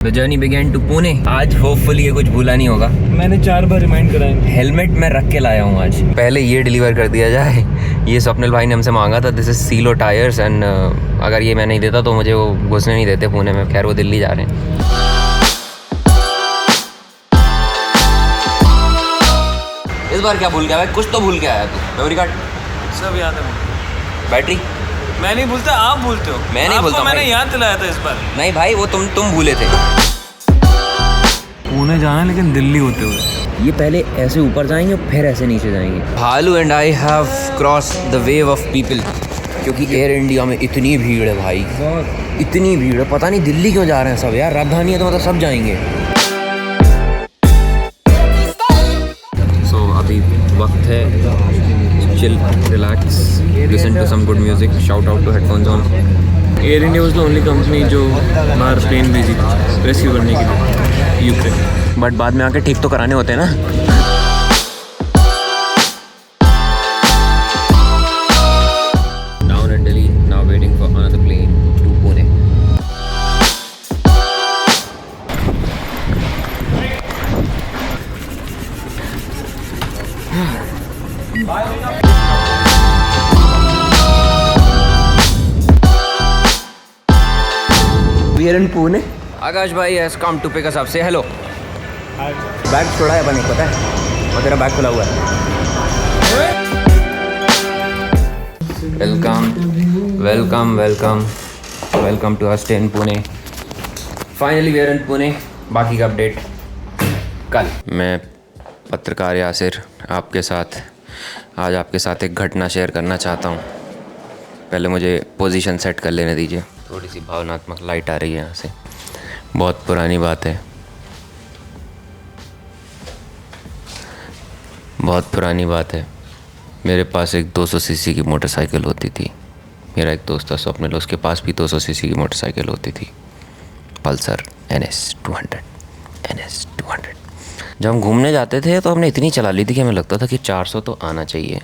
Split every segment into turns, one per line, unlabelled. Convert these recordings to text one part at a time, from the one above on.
The journey began to Pune. आज hopefully ये कुछ भूला नहीं होगा।
मैंने 4 बार रिमाइंड कराया।
हेलमेट मैं रख के लाया हूँ आज। पहले ये डिलीवर कर दिया जाए। ये स्वप्निल भाई ने हमसे मांगा था। This is silo tyres and अगर ये मैं नहीं देता तो मुझे वो घुसने नहीं देते पुणे में। खैर वो दिल्ली जा रहे हैं। इस बार क्या भूल गया भाई? कुछ तो भूल के आया तू। मेमोरी कार्ड
सब याद है।
बैटरी
मैं नहीं भूलता, आप भूलते हो।
मैं नहीं भूलता।
मैंने याद दिलाया था इस बार।
नहीं भाई वो तुम भूले थे।
पुणे जाना लेकिन दिल्ली होते हुए।
ये पहले ऐसे ऊपर जाएंगे फिर ऐसे नीचे जाएंगे। भालू and I have cross the wave of people. क्योंकि एयर इंडिया में इतनी भीड़ है भाई, इतनी भीड़ है। पता नहीं दिल्ली क्यों जा रहे हैं सब यार। राजधानी है तो मतलब सब जाएंगे। सो अभी वक्त है chill, relax, listen to some good music, shout out to headphones on.
Air India was the only company जो बाहर प्लेन भेजी थी रेस्क्यू करने के लिए यूक्रेन।
बट बाद में आके ठीक तो कराने होते हैं ना। Down at Delhi, now waiting for another plane to Pune. We are in Pune. आकाश भाई has come to pick us up. Say hello. Bag छोड़ा है बनी पता है, और तेरा बैग खुला हुआ है। Welcome welcome welcome welcome to our stay in Pune. Finally we are in Pune. बाकी का अपडेट कल। मैं पत्रकार यासिर आपके साथ आज आपके साथ एक घटना शेयर करना चाहता हूँ। पहले मुझे पोजीशन सेट कर लेने दीजिए। थोड़ी सी भावनात्मक लाइट आ रही है यहाँ से। बहुत पुरानी बात है, बहुत पुरानी बात है। मेरे पास एक 200 सीसी की मोटरसाइकिल होती थी। मेरा एक दोस्त था स्वप्निल, उसके पास भी 200 सीसी की मोटरसाइकिल होती थी, पल्सर NS 200। जब हम घूमने जाते थे तो हमने इतनी चला ली थी कि हमें लगता था कि 400 तो आना चाहिए।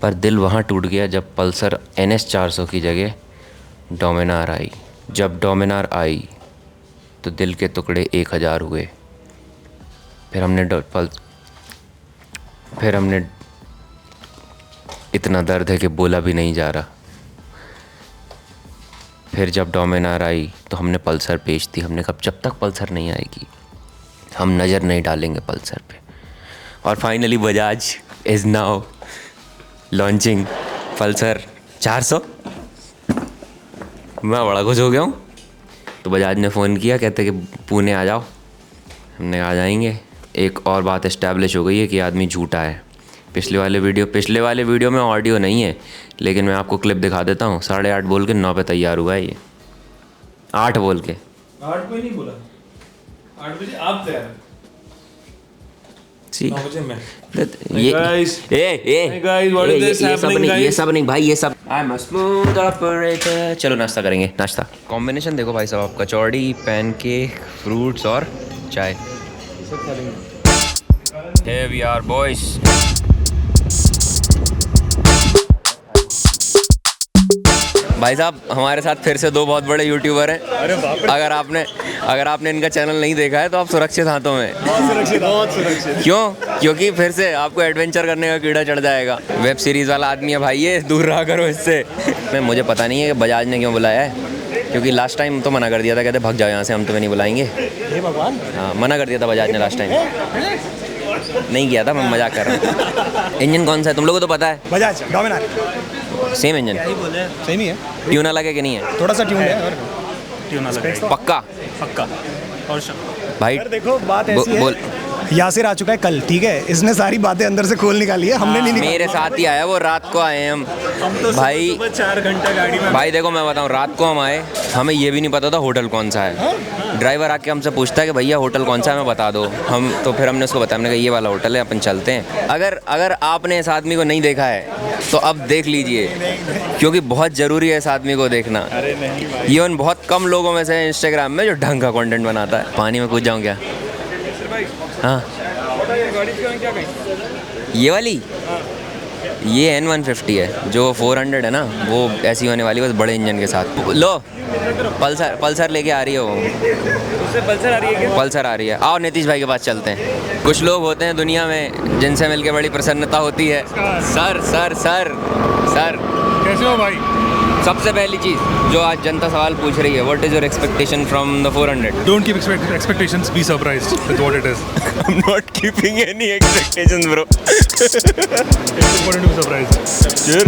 पर दिल वहाँ टूट गया जब पल्सर NS 400 की जगह डोमिनार आई। जब डोमिनार आई तो दिल के टुकड़े 1000 हुए। फिर हमने इतना दर्द है कि बोला भी नहीं जा रहा। फिर जब डोमिनार आई तो हमने पल्सर बेच दी। हमने कहा जब तक पल्सर नहीं आएगी हम नज़र नहीं डालेंगे पल्सर पे। और finally Bajaj is now launching Pulsar 400। मैं बड़ा खुश हो गया हूँ। तो बजाज ने फ़ोन किया, कहते कि पुणे आ जाओ। हमने आ जाएंगे। एक और बात इस्टेब्लिश हो गई है कि आदमी झूठा है। पिछले वाले वीडियो में ऑडियो नहीं है, लेकिन मैं आपको क्लिप दिखा देता हूँ। 8:30 बोल के 9 पे तैयार हुआ है ये। 8 बोल के
8 पे नहीं बोला, 8 बजे आप तैयार। 9 बजे मैं।
ये सब नहीं भाई, ये सब I'm a smooth operator। चलो नाश्ता करेंगे। नाश्ता कॉम्बिनेशन देखो भाई साहब आप, कचौड़ी, पैनकेक, फ्रूट्स और चाय। Here we are boys। भाई साहब हमारे साथ फिर से 2 बहुत बड़े यूट्यूबर हैं। अगर आपने इनका चैनल नहीं देखा है तो आप सुरक्षित हाथों में। बहुत सुरक्षित। क्यों? क्योंकि फिर से आपको एडवेंचर करने का कीड़ा चढ़ जाएगा। वेब सीरीज़ वाला आदमी है भाई ये, दूर रहा करो इससे। मुझे पता नहीं है कि बजाज ने क्यों बुलाया है, क्योंकि लास्ट टाइम तो मना कर दिया था, कहते भाग जाओ यहाँ से, हम तुम्हें नहीं बुलाएंगे। हे भगवान। हाँ मना कर दिया था बजाज ने लास्ट टाइम। नहीं किया था, मैं मजाक कर रहा हूँ। इंजन कौन सा है तुम लोगों को तो पता है?
Bajaj Dominar.
Same engine?
Same ही है।
ट्यून अलग है कि नहीं है?
थोड़ा सा ट्यून है और ट्यून अलग है।
पक्का
और
भाई
देखो बात ऐसी है, यासिर आ चुका है कल, ठीक है। इसने सारी बातें अंदर से खोल निकाली है, हमने नहीं निकाली।
मेरे साथ ही आया वो, रात को आए हम
तो
भाई।
4 घंटा गाड़ी में।
भाई देखो मैं बताऊँ, रात को हम आए, हमें ये भी नहीं पता था होटल कौन सा है। ड्राइवर आके हमसे पूछता है कि भैया होटल कौन सा है, हमें बता दो। तो फिर हमने उसको बताया, हमने कहा ये वाला होटल है, अपन चलते हैं। अगर आपने इस आदमी को नहीं देखा है तो अब देख लीजिए, क्योंकि बहुत ज़रूरी है इस आदमी को देखना। इवन बहुत कम लोगों में से इंस्टाग्राम में जो ढंग का कंटेंट बनाता है। पानी में कूद जाऊँ क्या? हाँ ये वाली ये N150 है, जो 400 है ना वो ऐसी होने वाली, बस बड़े इंजन के साथ। लो पल्सर लेके आ रही है वो।
उससे पल्सर आ रही है क्या?
पल्सर आ रही है। आओ नीतीश भाई के पास चलते हैं। कुछ लोग होते हैं दुनिया में जिनसे मिलके बड़ी प्रसन्नता होती है। सर सर सर सर
कैसे हो भाई?
सबसे पहली चीज़ जो आज जनता सवाल पूछ रही है, what is your expectation from the 400?
Don't keep expectations. Be surprised with what it is.
I'm not keeping any expectations, bro.
It's important to be surprised.
Sure.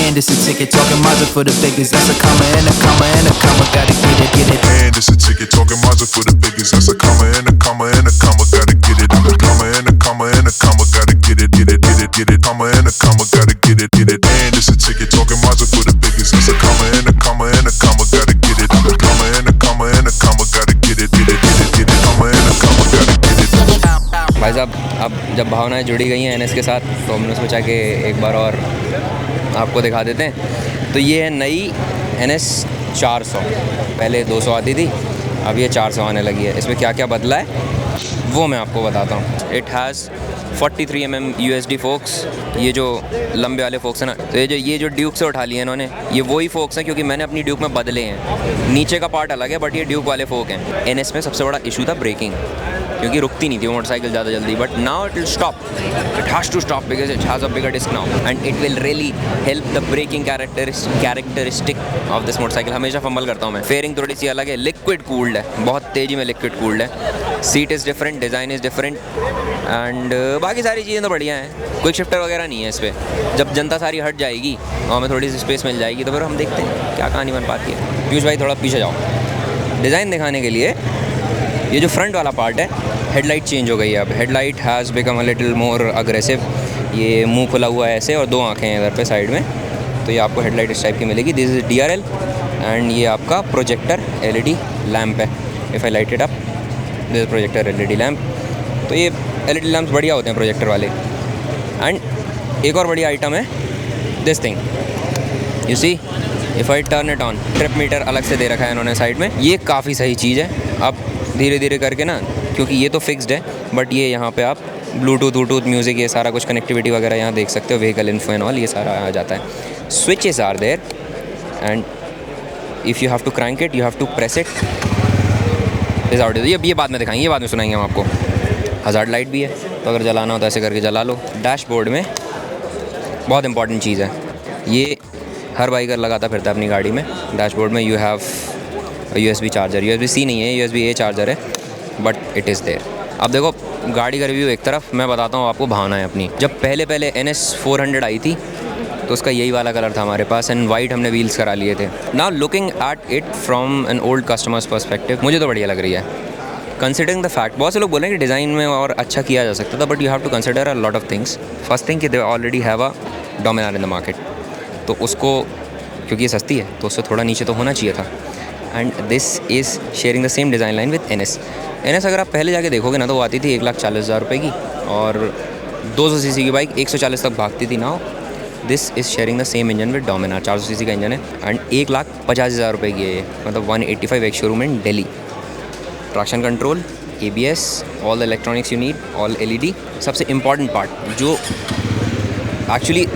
And it's a ticket talking Mazda for the biggest. That's a comma and a comma and a comma. Gotta get it, get it.
And it's a ticket talking Mazda for the biggest. That's a comma and a comma and a comma. Gotta get it. A comma and a comma and a comma. Gotta get it, get it, get it, get it. Comma and a comma. Gotta get it, get it. And it's a ticket talking Mazda for the biggest. That's a comma and a comma and a comma. Gotta get it. A comma and a comma and a comma. Gotta get it, get it, get it, get it. Comma and a comma. Gotta get it.
भाई साहब, अब जब भावनाएं जुड़ी गई हैं NS के साथ, तो हमने सोचा कि एक बार और आपको दिखा देते हैं। तो ये है नई NS 400। पहले 200 आती थी, अब ये 400 आने लगी है। इसमें क्या क्या बदला है वो मैं आपको बताता हूँ। It has 43 mm USD forks. ये जो लंबे वाले फोक्स हैं ना, तो ये जो ड्यूक से उठा लिए इन्होंने, ये वही फोक्स हैं, क्योंकि मैंने अपनी ड्यूक में बदले हैं। नीचे का पार्ट अलग है, बट ये ड्यूक वाले फोक हैं। NS में सबसे बड़ा इशू था ब्रेकिंग, क्योंकि रुकती नहीं थी वो मोटरसाइकिल ज़्यादा जल्दी। But now it will stop, it has to stop because it has a bigger disc now and it will really help the braking characteristic of this motorcycle. हमेशा फंबल करता हूँ मैं। फेयरिंग थोड़ी सी अलग है, लिक्विड कूल्ड है, बहुत तेज़ी में लिक्विड कूल्ड है। Seat is different, design is different and बाकी सारी चीज़ें तो बढ़िया हैं। क्विक शिफ्टर वगैरह नहीं है इस पर। जब जनता सारी हट जाएगी और हमें थोड़ी सी स्पेस मिल जाएगी तो फिर हम देखते हैं क्या कहानी बन पाती है। पीयूष भाई थोड़ा पीछे जाओ। डिज़ाइन दिखाने के लिए ये जो फ्रंट वाला पार्ट है, हेडलाइट चेंज हो गई है। अब headlight has become a little more aggressive. ये मुंह खुला हुआ है ऐसे और दो आंखें हैं इधर पे साइड में, तो ये आपको हेडलाइट इस टाइप की मिलेगी। दिस इज़ DRL एंड ये आपका प्रोजेक्टर LED लैम्प है। If I light it up, this is projector LED lamp. तो ये LED लैम्प्स बढ़िया होते हैं प्रोजेक्टर वाले। एंड एक और बढ़िया आइटम है this thing, you see if I turn it on, trip meter अलग से दे रखा है इन्होंने साइड में। ये काफ़ी सही चीज़ है। अब धीरे धीरे करके ना, क्योंकि ये तो फिक्स्ड है, बट ये यहाँ पे आप ब्लूटूथ म्यूज़िक, ये सारा कुछ कनेक्टिविटी वगैरह यहाँ देख सकते हो। व्हीकल इन्फो एंड ऑल, ये सारा आ जाता है। Switches are there and if you have to crank it, you have to press it is out. ये बाद में दिखाएंगे, ये बाद में सुनाएंगे हम आपको। हज़ार्ड लाइट भी है, तो अगर जलाना हो तो ऐसे करके जला लो। डैशबोर्ड में बहुत इंपॉर्टेंट चीज़ है, ये हर बाइकर लगाता फिरता है अपनी गाड़ी में। डैशबोर्ड में you have USB charger. USB-C नहीं है, USB-A चार्जर है, बट इट इज़ देयर। अब देखो, गाड़ी का रिव्यू एक तरफ, मैं बताता हूँ आपको भावना है अपनी। जब पहले NS 400 आई थी तो उसका यही वाला कलर था हमारे पास एंड वाइट हमने व्हील्स करा लिए थे। Now looking at it from an old customers perspective, मुझे तो बढ़िया लग रही है। कंसिडरिंग द फैक्ट, बहुत से लोग बोलें कि डिज़ाइन में और अच्छा किया जा सकता था, but you have to consider a lot of things. First thing कि they already have a Dominar in the market, तो उसको, क्योंकि ये सस्ती है तो उससे थोड़ा नीचे तो होना चाहिए था। And this is sharing the same design line with NS। अगर आप पहले जाके देखोगे ना तो वो आती थी 1,40,000 रुपये की, और 200 cc की बाइक 140 तक भागती थी। Now this is sharing the same engine with Dominar. 400 cc का इंजन है एंड 1,50,000 रुपये की है ये, मतलब 185 एक showroom in Delhi. Traction control, ABS, all the electronics you need, all LED। सबसे इम्पॉर्टेंट पार्ट जो एक्चुअली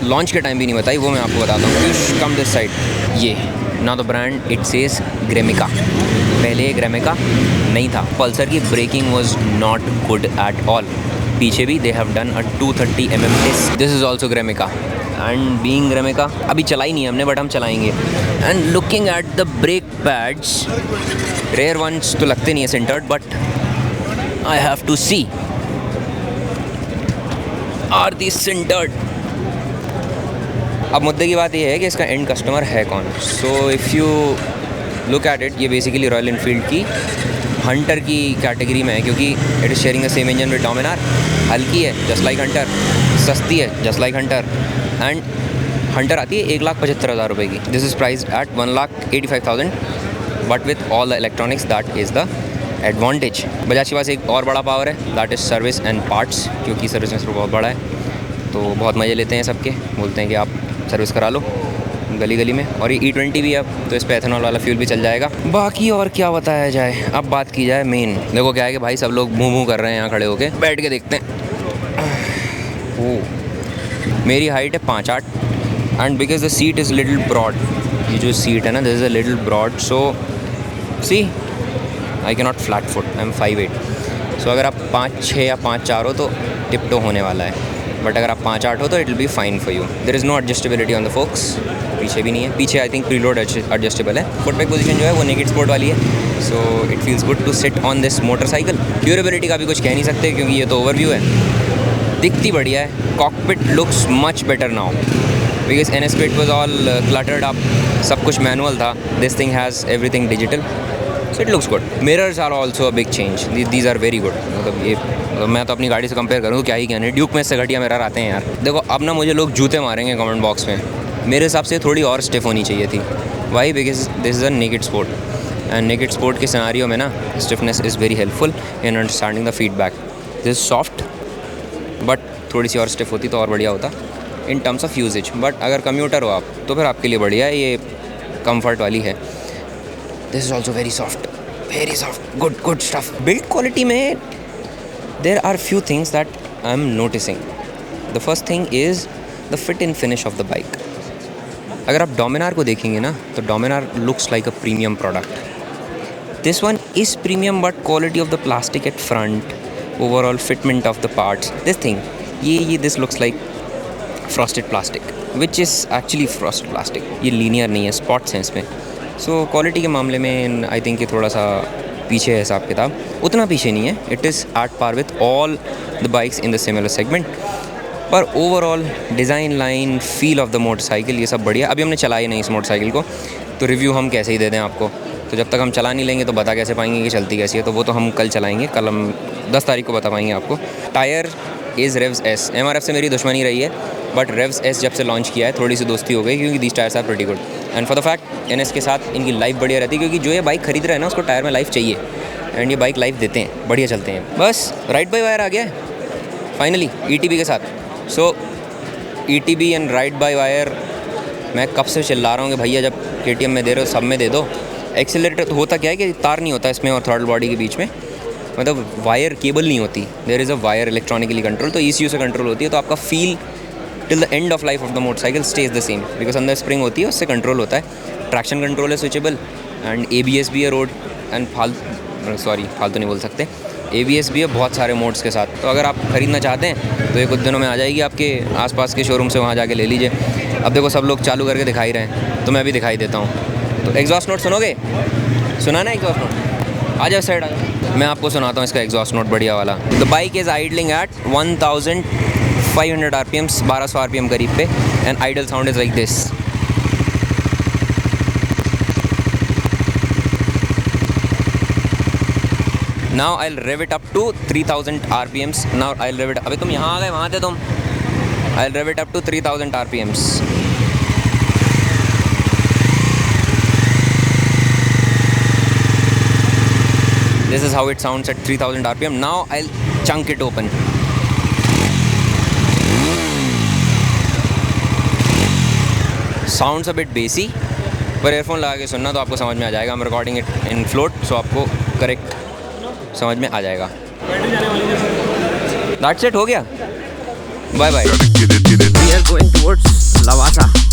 लॉन्च के टाइम भी नहीं बताई, वो मैं आपको बताता हूँ। Piyush come this side. ये ना तो ब्रांड, इट सेज ग्रेमिका। पहले ग्रेमिका नहीं था। पल्सर की braking was not good at all. पीछे भी they have done a 230 mm test. This is also ग्रेमिका एंड बीइंग ग्रेमिका, अभी चलाई नहीं है हमने, बट हम चलाएंगे। And looking at the brake pads, rear ones तो लगते नहीं है centered, but I have to see are they centered. अब मुद्दे की बात यह है कि इसका एंड कस्टमर है कौन। So if you look at it, ये बेसिकली रॉयल इनफील्ड की हंटर की कैटेगरी में है, क्योंकि it is sharing the same engine with Dominar. हल्की है जस्ट लाइक हंटर, सस्ती है just like Hunter, and Hunter आती है 1,75,000 रुपये की। This is priced eight 1,85,000, but with all the electronics, that is the advantage. Bajaj के पास एक और बड़ा पावर है, that is service and parts, क्योंकि सर्विस में बहुत बड़ा है, तो बहुत मज़े लेते हैं सबके। बोलते हैं कि आप सर्विस करा लो, गली गली में। और ये E20 भी है अब, तो इस पे एथेनॉल वाला फ्यूल भी चल जाएगा। बाकी और क्या बताया जाए, अब बात की जाए मेन। देखो क्या है कि भाई सब लोग मुँह कर रहे हैं यहाँ खड़े होके, बैठ के देखते हैं। ओह, मेरी हाइट है 5'8" and because the seat is little broad, ये जो सीट है ना this is a little broad, so see I can not flat foot, I am 5'8". So अगर आप 5'6" या 5'4" हो तो टिप्टो होने वाला है, बट अगर आप 5'8" हो तो it will be fine for you. There is no adjustability on the forks, पीछे भी नहीं है, पीछे आई थिंक प्रीलोड एडजस्टेबल है। फुट पैक पोजीशन जो है वो नेकेड स्पोर्ट वाली है, so it feels good to sit on this motorcycle. Durability का भी कुछ कह नहीं सकते क्योंकि ये तो ओवरव्यू है। दिखती बढ़िया है, cockpit looks much better now because NS पे it was all cluttered up, सब कुछ मैनुअल था। This thing has everything digital, so it looks good. Mirrors are also a big change, these are very good. मतलब ये मैं तो अपनी गाड़ी से कंपेयर करूँ तो क्या ही कहने, ड्यूक में इससे घटिया मिरर आते हैं यार। देखो अब ना मुझे लोग जूते मारेंगे कमेंट बॉक्स में, मेरे हिसाब से थोड़ी और स्टिफ होनी चाहिए थी। Why? Because this is a naked sport and naked sport के सिनेरियो में ना stiffness is very helpful in understanding the feedback. This is soft but थोड़ी सी और स्टिफ होती तो और बढ़िया होता in terms of usage. But अगर कम्यूटर हो आप तो फिर आपके लिए बढ़िया है, ये कम्फर्ट वाली है। This is also very soft, good stuff. Build quality में there are few things that I am noticing. The first thing is the fit in finish of the bike. अगर आप डोमिनार को देखेंगे ना तो Dominar looks like a premium product. This one is premium but quality of the plastic at front, overall fitment of the parts, this thing ये this looks like frosted plastic which is actually frosted plastic. ये linear नहीं है, spots हैं इसमें। So quality के मामले में I think ये थोड़ा सा पीछे है हिसाब किताब, उतना पीछे नहीं है। It is at par with all the bikes in the similar segment. पर overall design, line, feel of the motorcycle ये सब बढ़िया। अभी हमने चलाई नहीं इस मोटरसाइकिल को, तो रिव्यू हम कैसे ही दे दें आपको। तो जब तक हम चला नहीं लेंगे तो बता कैसे पाएंगे कि चलती कैसी है, तो वो तो हम कल चलाएंगे, कल हम 10 तारीख को बता पाएंगे आपको। Tyre is रेव्स S. MRF से मेरी दुश्मनी रही है, बट रेव्स एस जब से लॉन्च किया है थोड़ी सी दोस्ती हो गई क्योंकि these tyres are pretty good and for the fact NS के साथ इनकी लाइफ बढ़िया रहती है क्योंकि जो ये बाइक खरीद रहा है ना उसको टायर में लाइफ चाहिए एंड ये बाइक लाइफ देते हैं, बढ़िया चलते हैं। बस राइड बाय वायर आ गया है फाइनली ETB के साथ। सो ETB and ride by wire मैं कब से चिल्ला रहा हूँ कि भैया जब KTM में दे रहे हो सब में दे दो। एक्सीलरेटर होता क्या है कि तार नहीं होता इसमें और थ्रॉटल बॉडी के बीच में, मतलब वायर केबल नहीं होती, there is a wire electronically control, तो ECU से कंट्रोल होती है। तो आपका feel till the end of life of the motorcycle stays the same because अंदर स्प्रिंग होती है, उससे कंट्रोल होता है। ट्रैक्शन कंट्रोल है स्विचेबल एंड ABS भी है रोड एंड फालतू नहीं बोल सकते, ABS भी है बहुत सारे मोड्स के साथ। तो अगर आप ख़रीदना चाहते हैं तो ये कुछ दिनों में आ जाएगी आपके आसपास के शोरूम से, वहाँ जाके ले लीजिए। अब देखो सब लोग चालू करके दिखाई रहे हैं तो मैं भी दिखाई देता हूँ। तो एग्जॉस्ट नोट सुनोगे? सुनाना है एग्जॉस्ट नोट? आ जाओ साइड आ जाओ, मैं आपको सुनाता हूँ इसका एग्जॉस्ट नोट बढ़िया वाला। The bike is idling at 1500 RPM, 1200 RPM करीब पे, and idle sound is like this. Now I'll rev it up to 3000 RPMs. Now I'll rev it up. अबे तुम यहाँ आ गए, वहाँ थे तुम। I'll rev it up to 3000 RPMs. This is how it sounds at 3000 RPM. Now I'll chunk it open. Sounds a bit bassy, पर earphone लगा के सुनना तो आपको समझ में आ जाएगा। I'm recording it in float, so आपको करेक्ट समझ में आ जाएगा। That's it, हो गया। Bye bye. We are going towards Lavasa.